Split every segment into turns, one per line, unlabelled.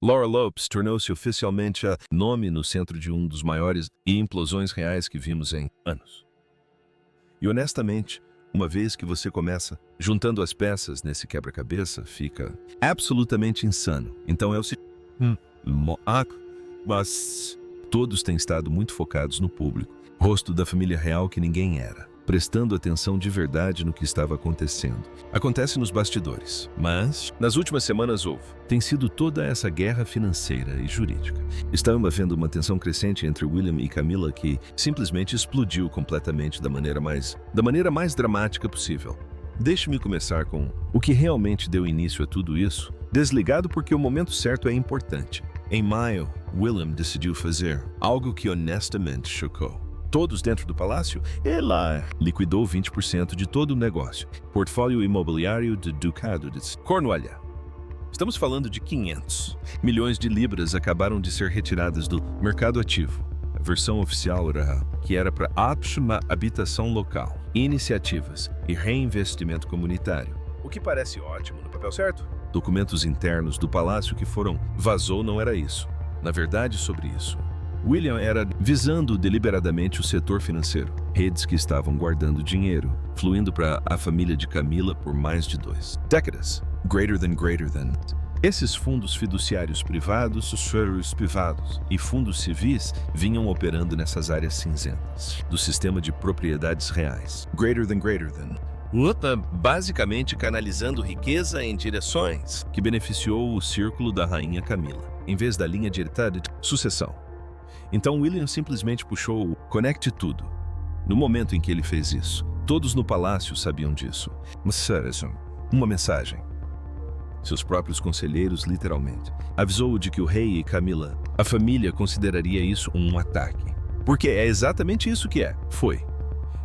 Laura Lopes tornou-se oficialmente a nome no centro de um dos maiores e implosões reais que vimos em anos. E honestamente, uma vez que você começa juntando as peças nesse quebra-cabeça, fica absolutamente insano. Então é o seguinte, mas todos têm estado muito focados no público, rosto da família real que ninguém era, prestando atenção de verdade no que estava acontecendo. Acontece nos bastidores, mas nas últimas semanas tem sido toda essa guerra financeira e jurídica. Estamos havendo uma tensão crescente entre William e Camilla que simplesmente explodiu completamente da maneira mais dramática possível. Deixe-me começar com o que realmente deu início a tudo isso, desligado porque o momento certo é importante. Em maio, William decidiu fazer algo que honestamente chocou todos dentro do palácio. Ela liquidou 20% de todo o negócio, portfólio imobiliário do Ducado de Cornualha. Estamos falando de 500 milhões de libras acabaram de ser retiradas do mercado ativo. A versão oficial era para habitação local, iniciativas e reinvestimento comunitário. O que parece ótimo no papel, certo? Documentos internos do palácio que vazou não era isso. Na verdade, sobre isso, William era visando deliberadamente o setor financeiro, redes que estavam guardando dinheiro, fluindo para a família de Camilla por mais de 2 décadas. Greater than. Esses fundos fiduciários privados, sussurros privados e fundos civis vinham operando nessas áreas cinzentas do sistema de propriedades reais. Greater than. Basicamente canalizando riqueza em direções que beneficiou o círculo da rainha Camilla, em vez da linha direta de sucessão. Então William simplesmente puxou o Conecte Tudo. No momento em que ele fez isso, todos no palácio sabiam disso. Uma mensagem. Seus próprios conselheiros, literalmente, avisou-o de que o rei e Camilla, a família, consideraria isso um ataque. Porque é exatamente isso que foi.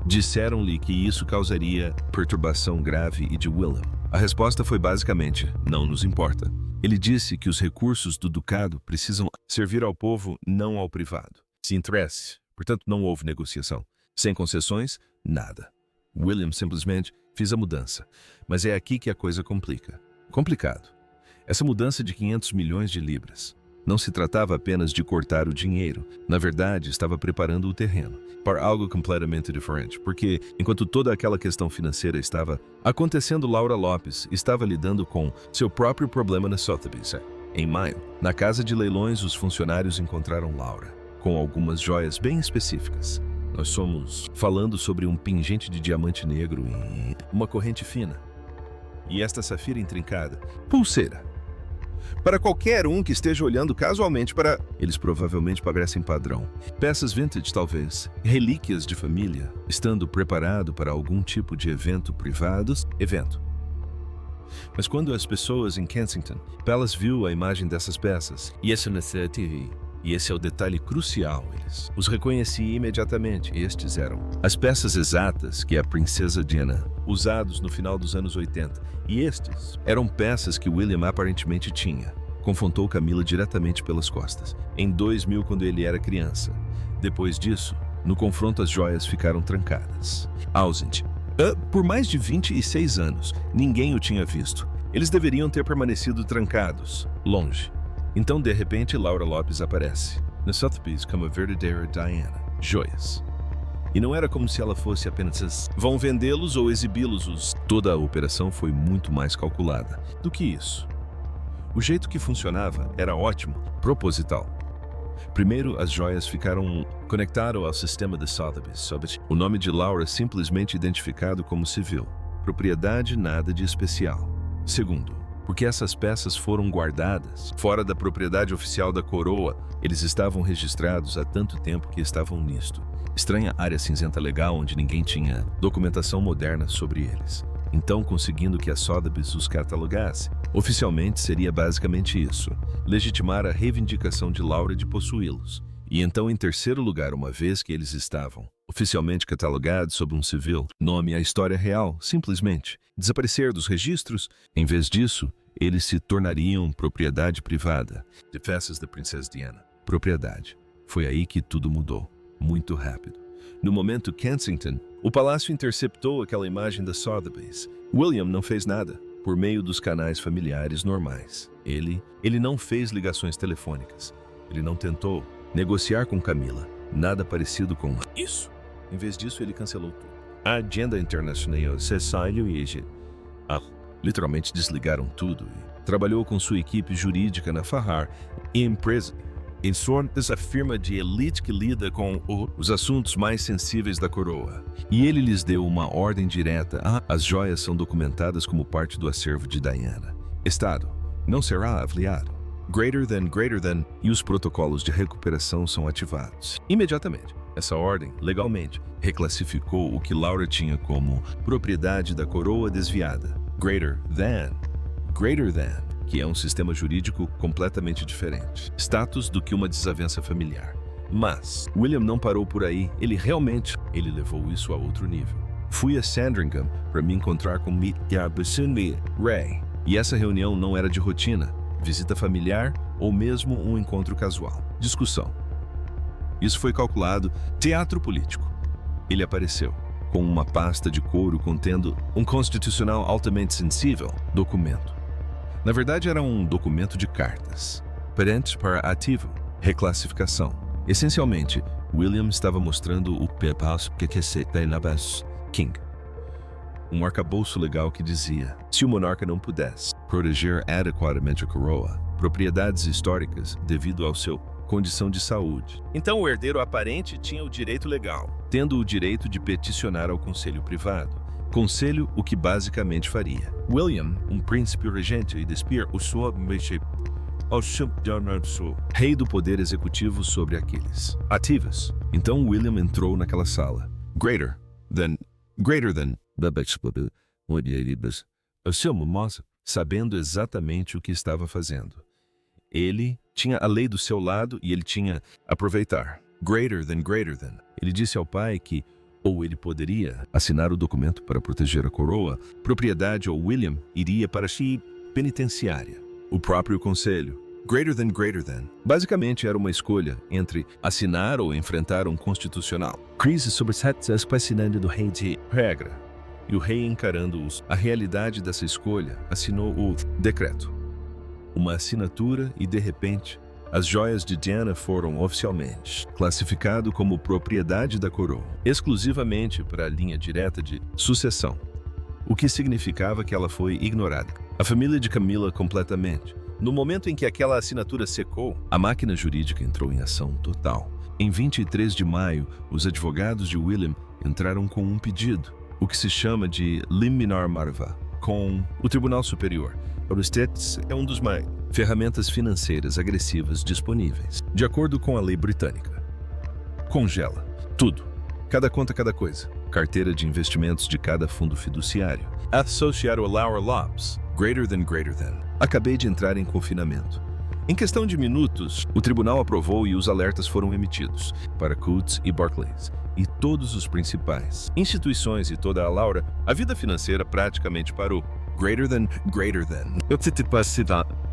Disseram-lhe que isso causaria perturbação grave e de William. A resposta foi basicamente, não nos importa. Ele disse que os recursos do ducado precisam servir ao povo, não ao privado. Se interesse, portanto não houve negociação. Sem concessões, nada. William simplesmente fez a mudança. Mas é aqui que a coisa complicado. Essa mudança de 500 milhões de libras não se tratava apenas de cortar o dinheiro. Na verdade, estava preparando o terreno para algo completamente diferente. Porque, enquanto toda aquela questão financeira estava acontecendo, Laura Lopes estava lidando com seu próprio problema na Sotheby's. Em maio, na casa de leilões, os funcionários encontraram Laura com algumas joias bem específicas. Nós somos falando sobre um pingente de diamante negro e uma corrente fina. E esta safira intrincada, pulseira. Para qualquer um que esteja olhando casualmente para... Eles provavelmente parecem padrão. Peças vintage, talvez. Relíquias de família. Estando preparado para algum tipo de evento privado. Mas quando as pessoas em Kensington, elas viu a imagem dessas peças. E esse é o detalhe crucial. Eles os reconheci imediatamente. Estes eram as peças exatas que a princesa Diana usados no final dos anos 80. E estes eram peças que William aparentemente tinha. Confrontou Camilla diretamente pelas costas, em 2000, quando ele era criança. Depois disso, no confronto, as joias ficaram trancadas. Ausente. Por mais de 26 anos, ninguém o tinha visto. Eles deveriam ter permanecido trancados, longe. Então, de repente, Laura Lopes aparece na Sotheby's como a verdadeira Diana. Joias. E não era como se ela fosse apenas vão vendê-los ou exibi-los. Toda a operação foi muito mais calculada do que isso. O jeito que funcionava era ótimo, proposital. Primeiro, as joias ficaram conectadas ao sistema de Sotheby's. O nome de Laura simplesmente identificado como civil. Propriedade, nada de especial. Segundo, porque essas peças foram guardadas fora da propriedade oficial da coroa, eles estavam registrados há tanto tempo que estavam nisto. Estranha área cinzenta legal onde ninguém tinha documentação moderna sobre eles. Então, conseguindo que a Sotheby's os catalogasse, oficialmente seria basicamente isso, legitimar a reivindicação de Laura de possuí-los. E então, em terceiro lugar, uma vez que eles estavam oficialmente catalogados sob um civil, nome a história real, simplesmente desaparecer dos registros. Em vez disso, eles se tornariam propriedade privada de peças da princesa Diana. Propriedade. Foi aí que tudo mudou, muito rápido. No momento Kensington, o palácio interceptou aquela imagem da Sotheby's. William não fez nada. por meio dos canais familiares normais. Ele não fez ligações telefônicas. Ele não tentou negociar com Camila. Nada parecido com isso. Em vez disso, ele cancelou tudo. A agenda internacional cessou e literalmente desligaram tudo. E trabalhou com sua equipe jurídica na Farrar Empresa. Essa firma de elite que lida com os assuntos mais sensíveis da coroa. E ele lhes deu uma ordem direta. As joias são documentadas como parte do acervo de Diana. Estado não será avaliado. Greater than, e os protocolos de recuperação são ativados. Imediatamente, essa ordem, legalmente, reclassificou o que Laura tinha como propriedade da coroa desviada. Greater than, que é um sistema jurídico completamente diferente. Status do que uma desavença familiar. Mas William não parou por aí. Ele levou isso a outro nível. Fui a Sandringham para me encontrar com Ray. E essa reunião não era de rotina, visita familiar ou mesmo um encontro casual. Discussão. Isso foi calculado. Teatro político. Ele apareceu com uma pasta de couro contendo um constitucional altamente sensível documento. Na verdade, era um documento de cartas. Parentes para ativo. Reclassificação. Essencialmente, William estava mostrando o PEPAS King. Um arcabouço legal que dizia: se o monarca não pudesse proteger adequadamente a coroa, propriedades históricas devido ao seu condição de saúde, então o herdeiro aparente tinha o direito legal, tendo o direito de peticionar ao conselho privado. Conselho, o que basicamente faria. William, um príncipe regente e despir o seu rei do poder executivo sobre aqueles ativos. Então William entrou naquela sala. Greater than, sabendo exatamente o que estava fazendo. Ele tinha a lei do seu lado e ele tinha aproveitar. Greater than. Ele disse ao pai que ou ele poderia assinar o documento para proteger a coroa, propriedade, ou William iria para a penitenciária. O próprio conselho. Greater than. Basicamente era uma escolha entre assinar ou enfrentar um constitucional. Crise sobre as fascinantes do rei de regra. E o rei, encarando-os a realidade dessa escolha, assinou o decreto. Uma assinatura e, de repente, as joias de Diana foram oficialmente classificadas como propriedade da coroa, exclusivamente para a linha direta de sucessão, o que significava que ela foi ignorada. A família de Camila completamente. No momento em que aquela assinatura secou, a máquina jurídica entrou em ação total. Em 23 de maio, os advogados de William entraram com um pedido, o que se chama de liminar marva, com o Tribunal Superior. Os TETs é um dos mais ferramentas financeiras agressivas disponíveis, de acordo com a lei britânica. Congela tudo. Cada conta, cada coisa. Carteira de investimentos de cada fundo fiduciário. Associado a Laura Lopes. Greater than. Acabei de entrar em confinamento. Em questão de minutos, o tribunal aprovou e os alertas foram emitidos para Coutts e Barclays e todos os principais instituições e toda a Laura. A vida financeira praticamente parou. Greater than.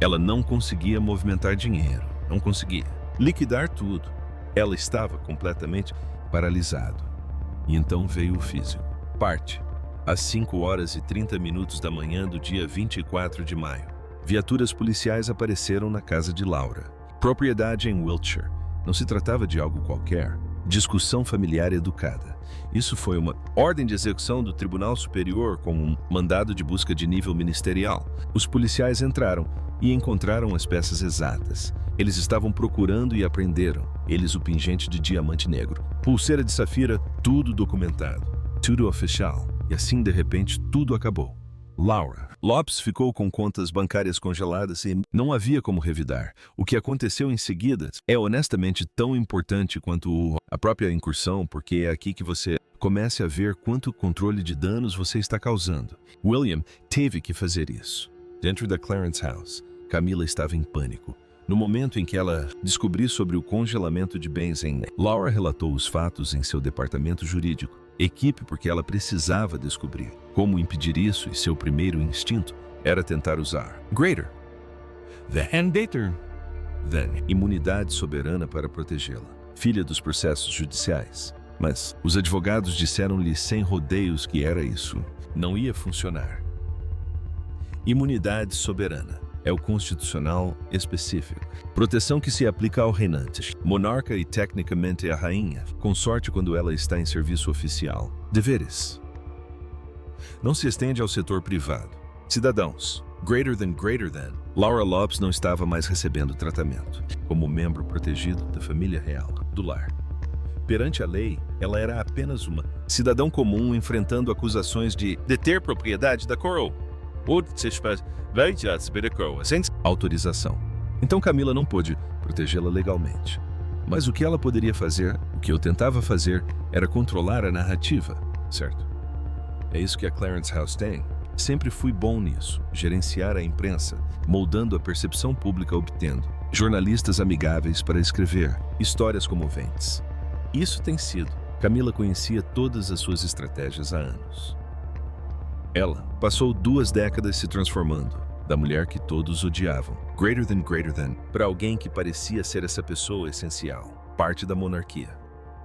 Ela não conseguia movimentar dinheiro, não conseguia liquidar tudo. Ela estava completamente paralisada. E então veio o físico. Parte. Às 5h30 da manhã do dia 24 de maio. Viaturas policiais apareceram na casa de Laura. Propriedade em Wiltshire. Não se tratava de algo qualquer. Discussão familiar educada. Isso foi uma ordem de execução do Tribunal Superior com um mandado de busca de nível ministerial. Os policiais entraram e encontraram as peças exatas. Eles estavam procurando e apreenderam. Eles o pingente de diamante negro, pulseira de safira, tudo documentado. Tudo oficial. E assim, de repente, tudo acabou. Laura Lopes ficou com contas bancárias congeladas e não havia como revidar. O que aconteceu em seguida é honestamente tão importante quanto a própria incursão, porque é aqui que você comece a ver quanto controle de danos você está causando. William teve que fazer isso. Dentro da Clarence House, Camila estava em pânico. No momento em que ela descobriu sobre o congelamento de bens em Laura relatou os fatos em seu departamento jurídico. Equipe porque ela precisava descobrir como impedir isso e seu primeiro instinto era tentar usar Greater than imunidade soberana para protegê-la, filha dos processos judiciais. Mas os advogados disseram-lhe sem rodeios que era isso. Não ia funcionar. Imunidade soberana. É o constitucional específico. Proteção que se aplica ao reinante, monarca e tecnicamente à rainha, consorte quando ela está em serviço oficial. Deveres. Não se estende ao setor privado. Cidadãos. Greater than. Laura Lopes não estava mais recebendo tratamento como membro protegido da família real do lar. Perante a lei, ela era apenas uma cidadão comum enfrentando acusações de deter propriedade da coroa. Autorização. Então Camila não pôde protegê-la legalmente. Mas o que ela poderia fazer, o que eu tentava fazer, era controlar a narrativa, certo? É isso que a Clarence House tem. Sempre fui bom nisso, gerenciar a imprensa, moldando a percepção pública, obtendo jornalistas amigáveis para escrever histórias comoventes. Isso tem sido. Camila conhecia todas as suas estratégias há anos. Ela passou 2 décadas se transformando, da mulher que todos odiavam, greater than, para alguém que parecia ser essa pessoa essencial, parte da monarquia.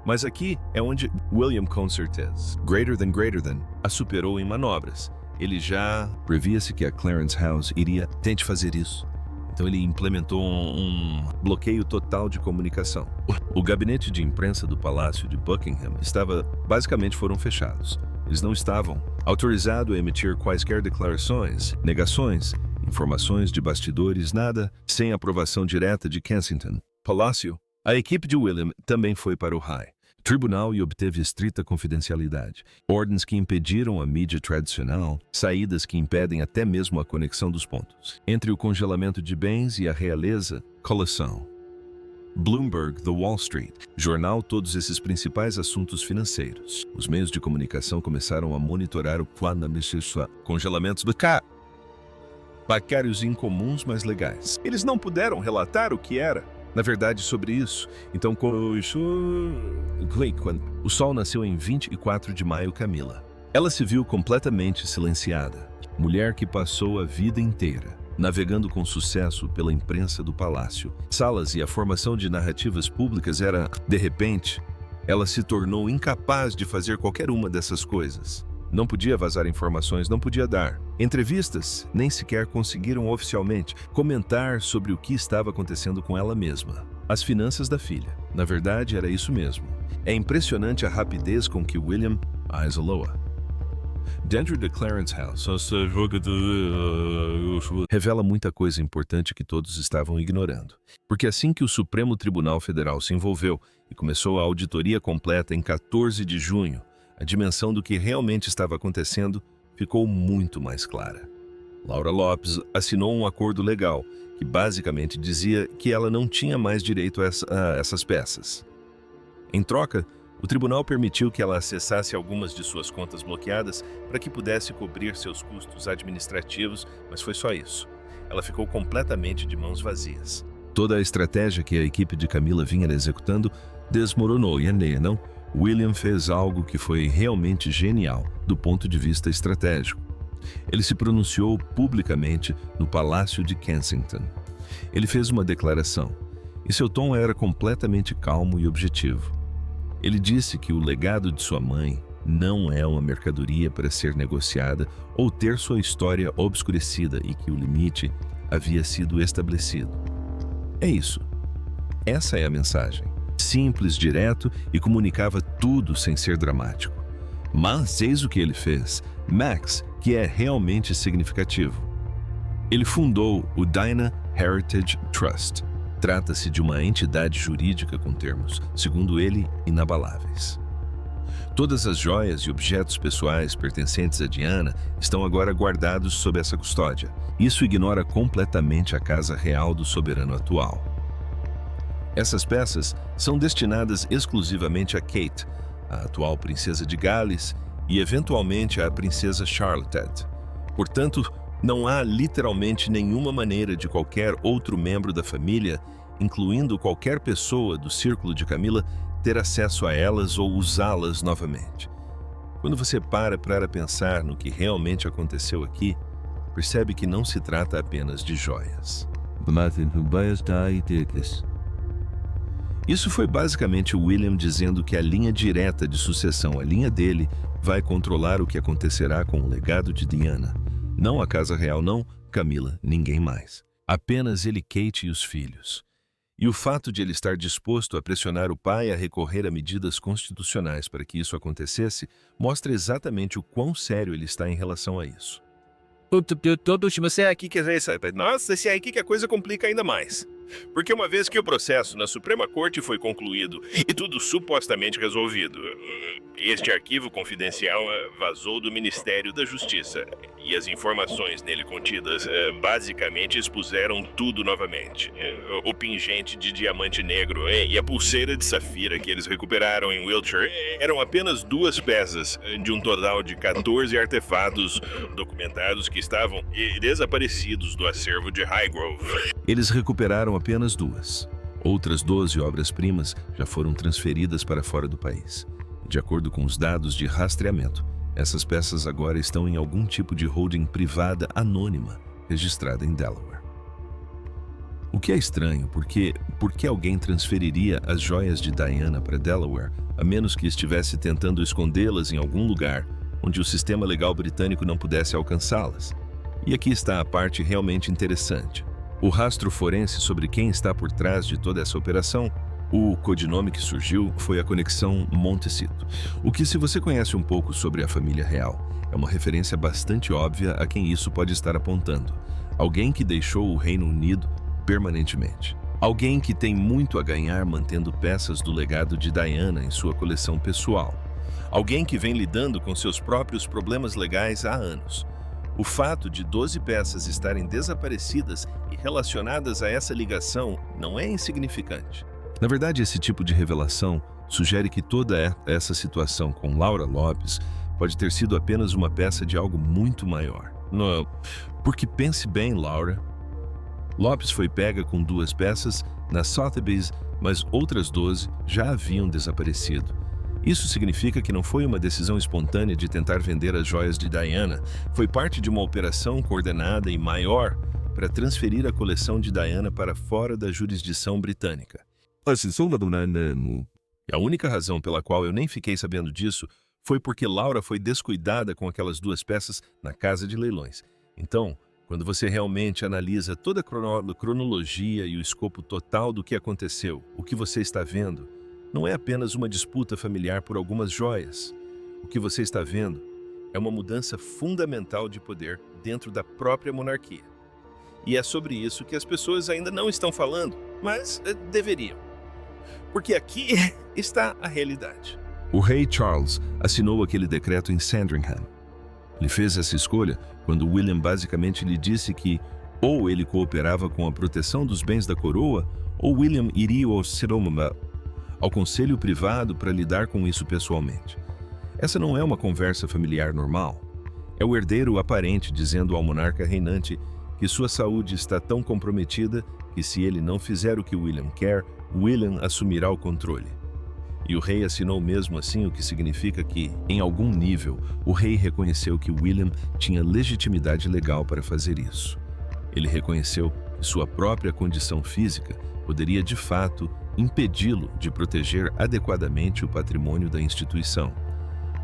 Mas aqui é onde William, com certeza, greater than, a superou em manobras. Ele já previa-se que a Clarence House iria tente fazer isso. Então ele implementou um bloqueio total de comunicação. O gabinete de imprensa do Palácio de Buckingham foram fechados. Eles não estavam autorizados a emitir quaisquer declarações, negações, informações de bastidores, nada, sem aprovação direta de Kensington. Palácio. A equipe de William também foi para o High Tribunal e obteve estrita confidencialidade, ordens que impediram a mídia tradicional, saídas que impedem até mesmo a conexão dos pontos entre o congelamento de bens e a realeza, colação. Bloomberg, The Wall Street, jornal, todos esses principais assuntos financeiros. Os meios de comunicação começaram a monitorar o plano de congelamentos bancários incomuns, mas legais. Eles não puderam relatar o que era, na verdade, sobre isso. Então, quando o sol nasceu em 24 de maio, Camila. Ela se viu completamente silenciada. Mulher que passou a vida inteira navegando com sucesso pela imprensa do palácio. Salas e a formação de narrativas públicas era, de repente, ela se tornou incapaz de fazer qualquer uma dessas coisas. Não podia vazar informações, não podia dar entrevistas, nem sequer conseguiram oficialmente comentar sobre o que estava acontecendo com ela mesma. As finanças da filha. Na verdade, era isso mesmo. É impressionante a rapidez com que William Isoloa, dentro da Clarence House, revela muita coisa importante que todos estavam ignorando. Porque assim que o Supremo Tribunal Federal se envolveu e começou a auditoria completa em 14 de junho, a dimensão do que realmente estava acontecendo ficou muito mais clara. Laura Lopes assinou um acordo legal que basicamente dizia que ela não tinha mais direito a essas peças. Em troca, o tribunal permitiu que ela acessasse algumas de suas contas bloqueadas para que pudesse cobrir seus custos administrativos, mas foi só isso. Ela ficou completamente de mãos vazias. Toda a estratégia que a equipe de Camila vinha executando desmoronou e não. William fez algo que foi realmente genial do ponto de vista estratégico. Ele se pronunciou publicamente no Palácio de Kensington. Ele fez uma declaração, e seu tom era completamente calmo e objetivo. Ele disse que o legado de sua mãe não é uma mercadoria para ser negociada ou ter sua história obscurecida e que o limite havia sido estabelecido. É isso. Essa é a mensagem. Simples, direto e comunicava tudo sem ser dramático. Mas eis o que ele fez. Max, que é realmente significativo. Ele fundou o Dinah Heritage Trust. Trata-se de uma entidade jurídica com termos, segundo ele, inabaláveis. Todas as joias e objetos pessoais pertencentes a Diana estão agora guardados sob essa custódia. Isso ignora completamente a casa real do soberano atual. Essas peças são destinadas exclusivamente a Kate, a atual princesa de Gales, e eventualmente à princesa Charlotte. Portanto, não há literalmente nenhuma maneira de qualquer outro membro da família, incluindo qualquer pessoa do círculo de Camila, ter acesso a elas ou usá-las novamente. Quando você para pensar no que realmente aconteceu aqui, percebe que não se trata apenas de joias. Isso foi basicamente William dizendo que a linha direta de sucessão, a linha dele, vai controlar o que acontecerá com o legado de Diana. Não a casa real, não Camila, ninguém mais. Apenas ele, Kate e os filhos. E o fato de ele estar disposto a pressionar o pai a recorrer a medidas constitucionais para que isso acontecesse mostra exatamente o quão sério ele está em relação a isso.
Você aqui
Que nossa, esse é aqui que a coisa complica ainda mais. Porque uma vez que o processo na Suprema Corte foi concluído e tudo supostamente resolvido, este arquivo confidencial vazou do Ministério da Justiça e as informações nele contidas basicamente expuseram tudo novamente. O pingente de diamante negro e a pulseira de safira que eles recuperaram em Wiltshire eram apenas 2 peças de um total de 14 artefatos documentados que estavam desaparecidos do acervo de Highgrove.
Eles recuperaram apenas 2. Outras 12 obras-primas já foram transferidas para fora do país. De acordo com os dados de rastreamento, essas peças agora estão em algum tipo de holding privada anônima, registrada em Delaware. O que é estranho, porque por que alguém transferiria as joias de Diana para Delaware, a menos que estivesse tentando escondê-las em algum lugar onde o sistema legal britânico não pudesse alcançá-las? E aqui está a parte realmente interessante. O rastro forense sobre quem está por trás de toda essa operação, o codinome que surgiu foi a conexão Montecito. O que, se você conhece um pouco sobre a família real, é uma referência bastante óbvia a quem isso pode estar apontando. Alguém que deixou o Reino Unido permanentemente. Alguém que tem muito a ganhar mantendo peças do legado de Diana em sua coleção pessoal. Alguém que vem lidando com seus próprios problemas legais há anos. O fato de 12 peças estarem desaparecidas e relacionadas a essa ligação não é insignificante. Na verdade, esse tipo de revelação sugere que toda essa situação com Laura Lopes pode ter sido apenas uma peça de algo muito maior. Não, porque pense bem, Laura. Lopes foi pega com 2 peças na Sotheby's, mas outras 12 já haviam desaparecido. Isso significa que não foi uma decisão espontânea de tentar vender as joias de Diana. Foi parte de uma operação coordenada e maior para transferir a coleção de Diana para fora da jurisdição britânica. E a única razão pela qual eu nem fiquei sabendo disso foi porque Laura foi descuidada com aquelas 2 peças na casa de leilões. Então, quando você realmente analisa toda a cronologia e o escopo total do que aconteceu, o que você está vendo não é apenas uma disputa familiar por algumas joias. O que você está vendo é uma mudança fundamental de poder dentro da própria monarquia. E é sobre isso que as pessoas ainda não estão falando, mas deveriam. Porque aqui está a realidade. O rei Charles assinou aquele decreto em Sandringham. Ele fez essa escolha quando William basicamente lhe disse que ou ele cooperava com a proteção dos bens da coroa, ou William iria ao conselho privado para lidar com isso pessoalmente. Essa não é uma conversa familiar normal. É o herdeiro aparente dizendo ao monarca reinante que sua saúde está tão comprometida que se ele não fizer o que William quer, William assumirá o controle. E o rei assinou mesmo assim, o que significa que, em algum nível, o rei reconheceu que William tinha legitimidade legal para fazer isso. Ele reconheceu que sua própria condição física poderia, de fato, impedi-lo de proteger adequadamente o patrimônio da instituição.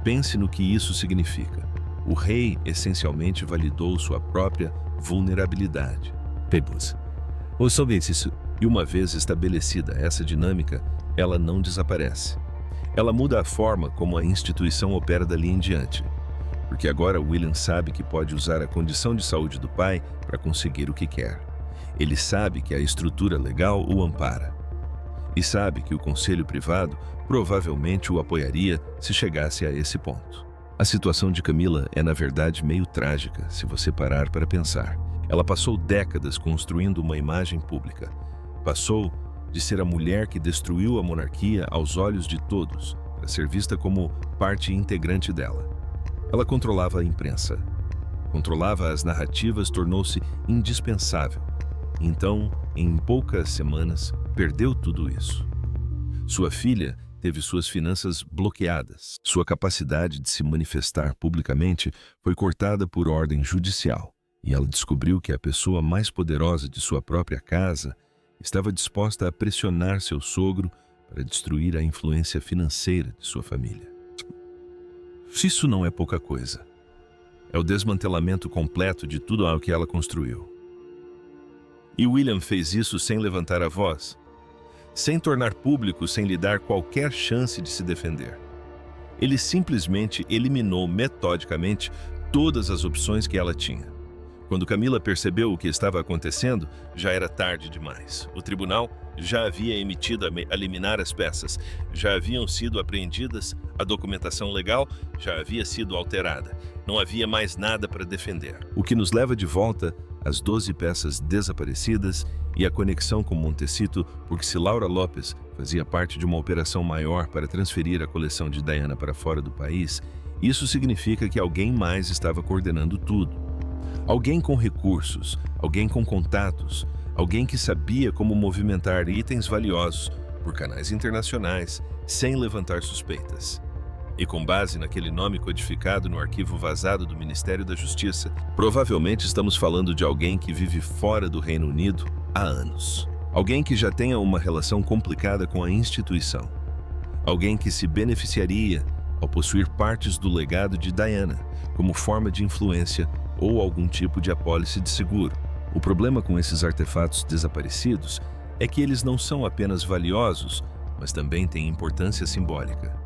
Pense no que isso significa. O rei essencialmente validou sua própria vulnerabilidade. E uma vez estabelecida essa dinâmica, ela não desaparece. Ela muda a forma como a instituição opera dali em diante. Porque agora William sabe que pode usar a condição de saúde do pai para conseguir o que quer. Ele sabe que a estrutura legal o ampara. E sabe que o conselho privado provavelmente o apoiaria se chegasse a esse ponto. A situação de Camila é, na verdade, meio trágica, se você parar para pensar. Ela passou décadas construindo uma imagem pública. Passou de ser a mulher que destruiu a monarquia aos olhos de todos, para ser vista como parte integrante dela. Ela controlava a imprensa. Controlava as narrativas, tornou-se indispensável. Então, em poucas semanas, perdeu tudo isso. Sua filha teve suas finanças bloqueadas. Sua capacidade de se manifestar publicamente foi cortada por ordem judicial. E ela descobriu que a pessoa mais poderosa de sua própria casa estava disposta a pressionar seu sogro para destruir a influência financeira de sua família. Se isso não é pouca coisa. É o desmantelamento completo de tudo o que ela construiu. E William fez isso sem levantar a voz, sem tornar público, sem lhe dar qualquer chance de se defender. Ele simplesmente eliminou metodicamente todas as opções que ela tinha. Quando Camila percebeu o que estava acontecendo, já era tarde demais. O tribunal já havia emitido a liminar as peças, já haviam sido apreendidas, a documentação legal já havia sido alterada. Não havia mais nada para defender. O que nos leva de volta às 12 peças desaparecidas e a conexão com Montecito, porque se Laura Lopes fazia parte de uma operação maior para transferir a coleção de Diana para fora do país, isso significa que alguém mais estava coordenando tudo. Alguém com recursos, alguém com contatos, alguém que sabia como movimentar itens valiosos por canais internacionais sem levantar suspeitas. E com base naquele nome codificado no arquivo vazado do Ministério da Justiça, provavelmente estamos falando de alguém que vive fora do Reino Unido há anos. Alguém que já tenha uma relação complicada com a instituição. Alguém que se beneficiaria ao possuir partes do legado de Diana como forma de influência ou algum tipo de apólice de seguro. O problema com esses artefatos desaparecidos é que eles não são apenas valiosos, mas também têm importância simbólica.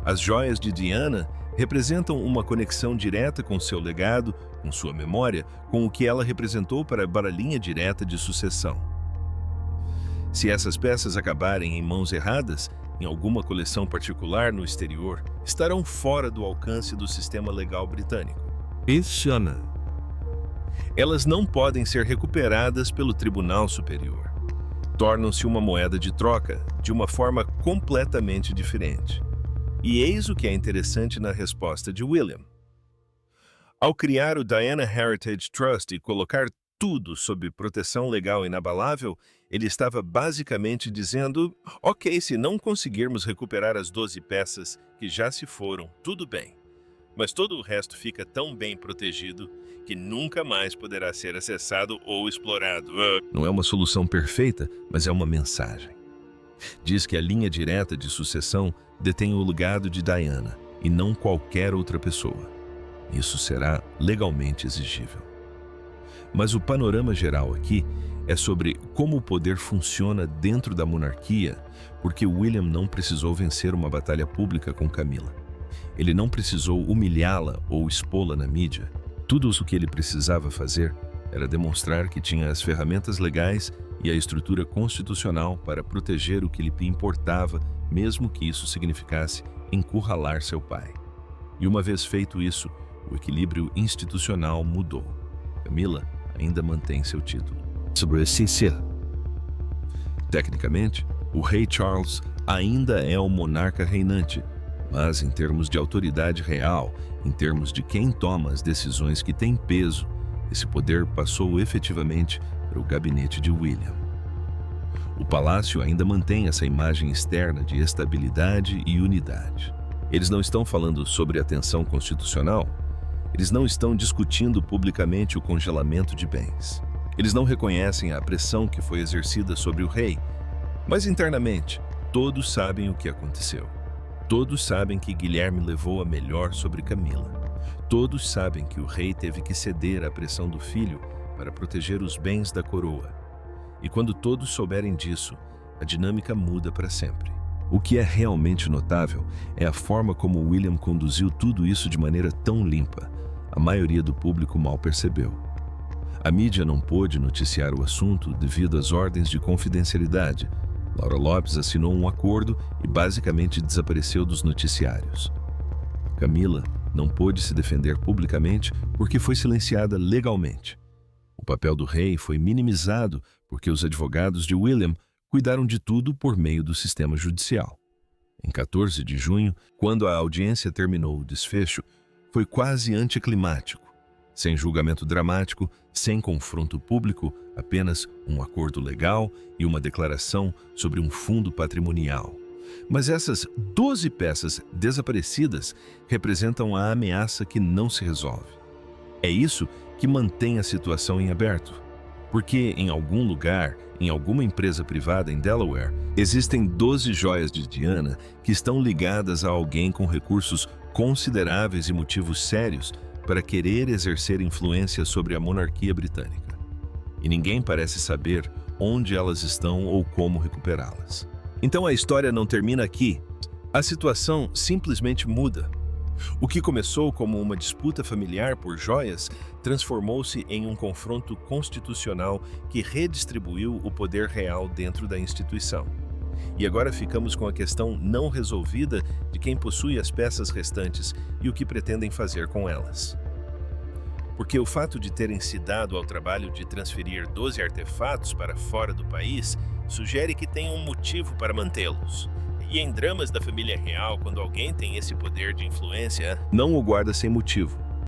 As joias de Diana representam uma conexão direta com seu legado, com sua memória, com o que ela representou para a linha direta de sucessão. Se essas peças acabarem em mãos erradas, em alguma coleção particular no exterior, estarão fora do alcance do sistema legal britânico. Elas não podem ser recuperadas pelo Tribunal Superior. Tornam-se uma moeda de troca de uma forma completamente diferente. E eis o que é interessante na resposta de William. Ao criar o Diana Heritage Trust e colocar tudo sob proteção legal inabalável, ele estava basicamente dizendo: ok, se não conseguirmos recuperar as 12 peças que já se foram, tudo bem. Mas todo o resto fica tão bem protegido que nunca mais poderá ser acessado ou explorado. Não é uma solução perfeita, mas é uma mensagem. Diz que a linha direta de sucessão detém o legado de Diana e não qualquer outra pessoa. Isso será legalmente exigível. Mas o panorama geral aqui é sobre como o poder funciona dentro da monarquia, porque William não precisou vencer uma batalha pública com Camila. Ele não precisou humilhá-la ou expô-la na mídia. Tudo o que ele precisava fazer era demonstrar que tinha as ferramentas legais e a estrutura constitucional para proteger o que lhe importava, mesmo que isso significasse encurralar seu pai. E uma vez feito isso, o equilíbrio institucional mudou. Camila ainda mantém seu título. Tecnicamente, o rei Charles ainda é o monarca reinante, mas em termos de autoridade real, em termos de quem toma as decisões que têm peso, esse poder passou efetivamente para o gabinete de William. O palácio ainda mantém essa imagem externa de estabilidade e unidade. Eles não estão falando sobre a tensão constitucional, eles não estão discutindo publicamente o congelamento de bens. Eles não reconhecem a pressão que foi exercida sobre o rei, mas internamente, todos sabem o que aconteceu. Todos sabem que Guilherme levou a melhor sobre Camila. Todos sabem que o rei teve que ceder à pressão do filho para proteger os bens da coroa. E quando todos souberem disso, a dinâmica muda para sempre. O que é realmente notável é a forma como William conduziu tudo isso de maneira tão limpa. A maioria do público mal percebeu. A mídia não pôde noticiar o assunto devido às ordens de confidencialidade. Laura Lopes assinou um acordo e basicamente desapareceu dos noticiários. Camila não pôde se defender publicamente porque foi silenciada legalmente. O papel do rei foi minimizado porque os advogados de William cuidaram de tudo por meio do sistema judicial. Em 14 de junho, quando a audiência terminou o desfecho, foi quase anticlimático. Sem julgamento dramático, sem confronto público, apenas um acordo legal e uma declaração sobre um fundo patrimonial. Mas essas 12 peças desaparecidas representam a ameaça que não se resolve. É isso que mantém a situação em aberto. Porque em algum lugar, em alguma empresa privada em Delaware, existem 12 joias de Diana que estão ligadas a alguém com recursos consideráveis e motivos sérios para querer exercer influência sobre a monarquia britânica. E ninguém parece saber onde elas estão ou como recuperá-las. Então a história não termina aqui. A situação simplesmente muda. O que começou como uma disputa familiar por joias transformou-se em um confronto constitucional que redistribuiu o poder real dentro da instituição. E agora ficamos com a questão não resolvida de quem possui as peças restantes e o que pretendem fazer com elas. Porque o fato de terem se dado ao trabalho de transferir 12 artefatos para fora do país sugere que tem um motivo para mantê-los. E em dramas da família real, quando alguém tem esse poder de influência, Não o guarda sem motivo.